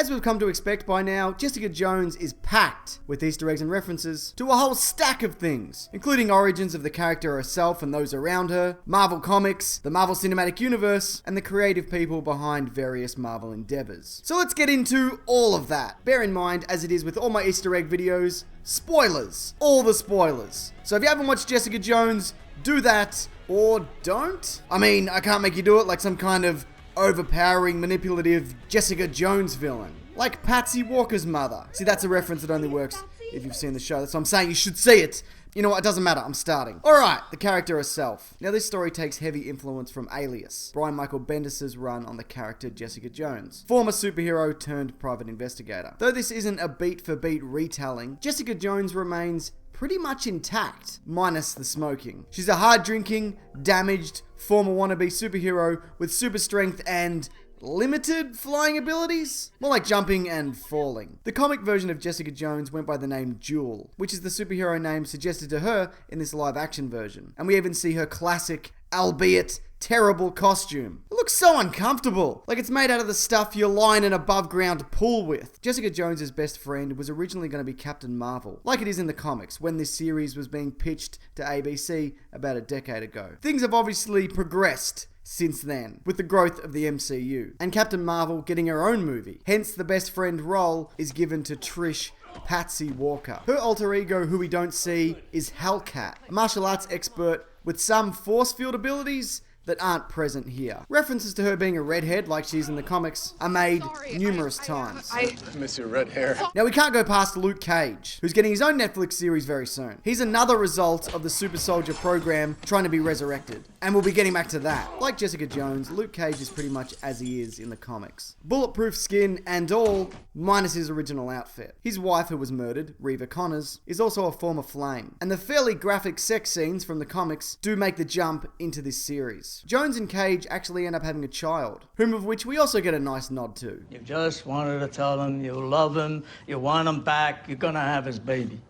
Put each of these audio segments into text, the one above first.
As we've come to expect by now, Jessica Jones is packed with Easter eggs and references to a whole stack of things, including origins of the character herself and those around her, Marvel Comics, the Marvel Cinematic Universe, and the creative people behind various Marvel endeavors. So let's get into all of that. Bear in mind, as it is with all my Easter egg videos, spoilers. All the spoilers. So if you haven't watched Jessica Jones, do that or don't. I mean, I can't make you do it like some kind of overpowering, manipulative Jessica Jones villain. Like Patsy Walker's mother. See, that's a reference that only works if you've seen the show. That's why I'm saying you should see it. You know what, it doesn't matter, I'm starting. Alright, the character herself. Now this story takes heavy influence from Alias, Brian Michael Bendis' run on the character Jessica Jones, former superhero turned private investigator. Though this isn't a beat-for-beat retelling, Jessica Jones remains pretty much intact, minus the smoking. She's a hard-drinking, damaged, former wannabe superhero with super strength and limited flying abilities? More like jumping and falling. The comic version of Jessica Jones went by the name Jewel, which is the superhero name suggested to her in this live-action version. And we even see her classic, albeit terrible costume. It looks so uncomfortable, like it's made out of the stuff you line an above-ground pool with. Jessica Jones' best friend was originally going to be Captain Marvel, like it is in the comics, when this series was being pitched to ABC about a decade ago. Things have obviously progressed since then, with the growth of the MCU, and Captain Marvel getting her own movie. Hence, the best friend role is given to Trish, Patsy Walker. Her alter ego, who we don't see, is Hellcat, a martial arts expert with some force field abilities that aren't present here. References to her being a redhead, like she is in the comics, are made numerous times. I miss your red hair. Now we can't go past Luke Cage, who's getting his own Netflix series very soon. He's another result of the Super Soldier program trying to be resurrected, and we'll be getting back to that. Like Jessica Jones, Luke Cage is pretty much as he is in the comics. Bulletproof skin and all, minus his original outfit. His wife, who was murdered, Reva Connors, is also a former Flame, and the fairly graphic sex scenes from the comics do make the jump into this series. Jones and Cage actually end up having a child, whom of which we also get a nice nod to. You just wanted to tell him you love him, you want him back, you're gonna have his baby.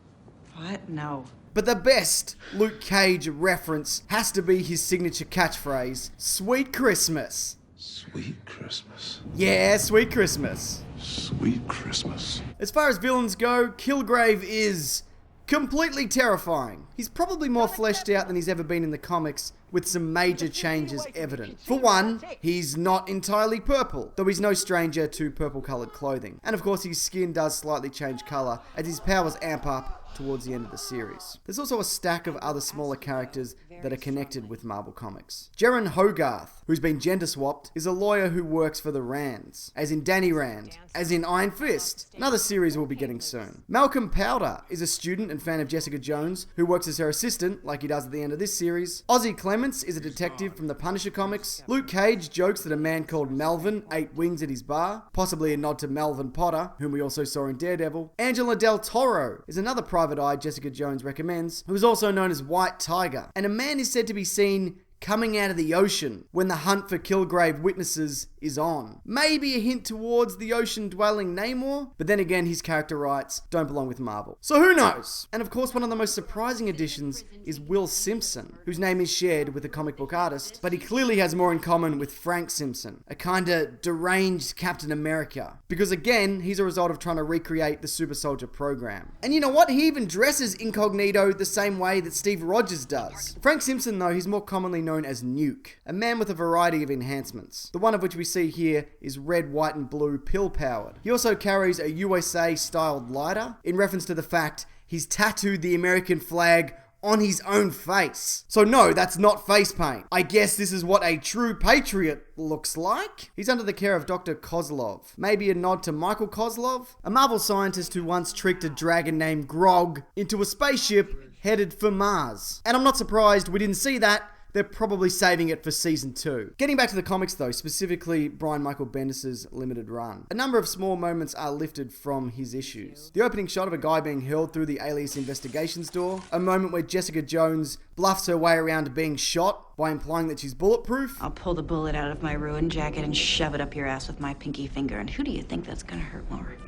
What? No. But the best Luke Cage reference has to be his signature catchphrase, Sweet Christmas. Sweet Christmas. Yeah, Sweet Christmas. Sweet Christmas. As far as villains go, Kilgrave is completely terrifying. He's probably more fleshed out than he's ever been in the comics, with some major changes evident. For one, he's not entirely purple, though he's no stranger to purple-coloured clothing. And of course, his skin does slightly change colour as his powers amp up towards the end of the series. There's also a stack of other smaller characters that are connected with Marvel Comics. Jaren Hogarth, who's been gender swapped, is a lawyer who works for the Rands, as in Danny Rand, as in Iron Fist, another series we'll be getting soon. Malcolm Powder is a student and fan of Jessica Jones, who works as her assistant, like he does at the end of this series. Ozzy Clements is a detective from the Punisher comics. Luke Cage jokes that a man called Melvin ate wings at his bar, possibly a nod to Melvin Potter, whom we also saw in Daredevil. Angela Del Toro is another private eye Jessica Jones recommends, who is also known as White Tiger, and a man is said to be seen coming out of the ocean when the hunt for Kilgrave witnesses is on. Maybe a hint towards the ocean-dwelling Namor, but then again, his character rights don't belong with Marvel. So who knows? And of course, one of the most surprising additions is Will Simpson, whose name is shared with a comic book artist, but he clearly has more in common with Frank Simpson, a kinda deranged Captain America, because again, he's a result of trying to recreate the Super Soldier program. And you know what? He even dresses incognito the same way that Steve Rogers does. Frank Simpson, though, he's more commonly known as Nuke, a man with a variety of enhancements, the one of which we see here is red, white and blue pill powered. He also carries a USA styled lighter, in reference to the fact he's tattooed the American flag on his own face. So no, that's not face paint. I guess this is what a true patriot looks like. He's under the care of Dr. Kozlov. Maybe a nod to Michael Kozlov, a Marvel scientist who once tricked a dragon named Grog into a spaceship headed for Mars. And I'm not surprised we didn't see that. They're probably saving it for season 2. Getting back to the comics though, specifically Brian Michael Bendis' limited run. A number of small moments are lifted from his issues. The opening shot of a guy being hurled through the Alias investigations door. A moment where Jessica Jones bluffs her way around being shot by implying that she's bulletproof. I'll pull the bullet out of my ruined jacket and shove it up your ass with my pinky finger. And who do you think that's gonna hurt more?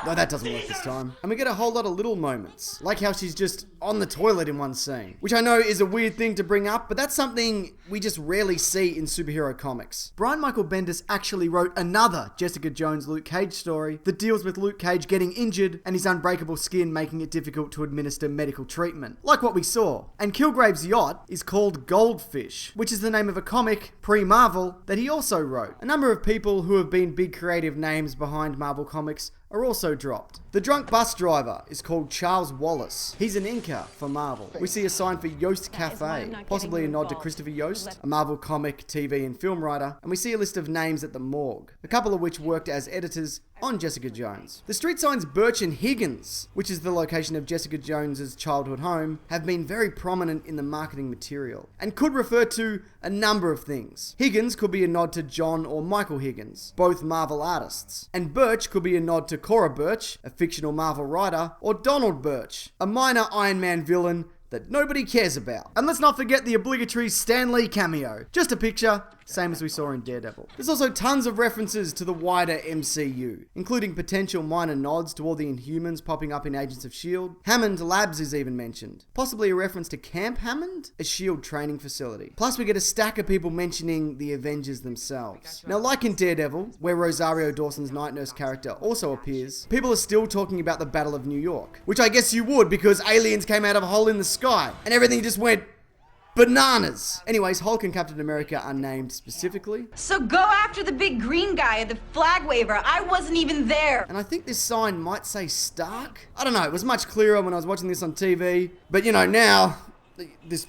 No, that doesn't work this time. And we get a whole lot of little moments, like how she's just on the toilet in one scene, which I know is a weird thing to bring up, but that's something we just rarely see in superhero comics. Brian Michael Bendis actually wrote another Jessica Jones Luke Cage story that deals with Luke Cage getting injured and his unbreakable skin making it difficult to administer medical treatment, like what we saw. And Kilgrave's yacht is called Goldfish, which is the name of a comic, pre-Marvel, that he also wrote. A number of people who have been big creative names behind Marvel Comics are also dropped. The drunk bus driver is called Charles Wallace. He's an inker for Marvel. We see a sign for Yost Cafe, possibly a nod to Christopher Yost, a Marvel comic, TV and film writer, and we see a list of names at the morgue, a couple of which worked as editors on Jessica Jones. The street signs Birch and Higgins, which is the location of Jessica Jones's childhood home, have been very prominent in the marketing material and could refer to a number of things. Higgins could be a nod to John or Michael Higgins, both Marvel artists, and Birch could be a nod to Cora Birch, a fictional Marvel writer, or Donald Birch, a minor Iron Man villain that nobody cares about. And let's not forget the obligatory Stan Lee cameo. Just a picture, same as we saw in Daredevil. There's also tons of references to the wider MCU, including potential minor nods to all the Inhumans popping up in Agents of S.H.I.E.L.D. Hammond Labs is even mentioned. Possibly a reference to Camp Hammond, a S.H.I.E.L.D. training facility. Plus we get a stack of people mentioning the Avengers themselves. Now like in Daredevil, where Rosario Dawson's Night Nurse character also appears, people are still talking about the Battle of New York. Which I guess you would, because aliens came out of a hole in the sky, and everything just went bananas. Anyways, Hulk and Captain America are named specifically. So go after the big green guy, the flag waver. I wasn't even there. And I think this sign might say Stark. I don't know, it was much clearer when I was watching this on TV. But you know, now, this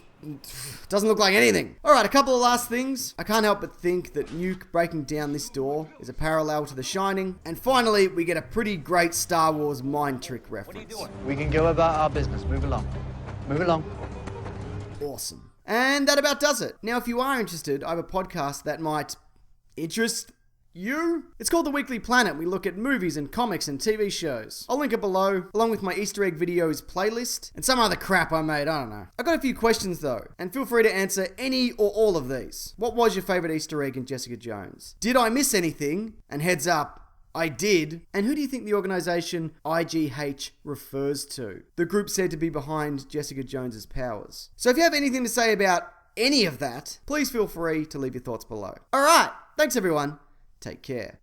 doesn't look like anything. Alright, a couple of last things. I can't help but think that Nuke breaking down this door is a parallel to The Shining. And finally, we get a pretty great Star Wars mind trick reference. We can go about our business. Move along. Move along. Awesome. And that about does it. Now, if you are interested, I have a podcast that might interest you. It's called The Weekly Planet. We look at movies and comics and TV shows. I'll link it below, along with my Easter egg videos playlist and some other crap I made, I don't know. I got a few questions though, and feel free to answer any or all of these. What was your favorite Easter egg in Jessica Jones? Did I miss anything? And heads up, I did. And who do you think the organisation IGH refers to? The group said to be behind Jessica Jones's powers. So if you have anything to say about any of that, please feel free to leave your thoughts below. Alright, thanks everyone. Take care.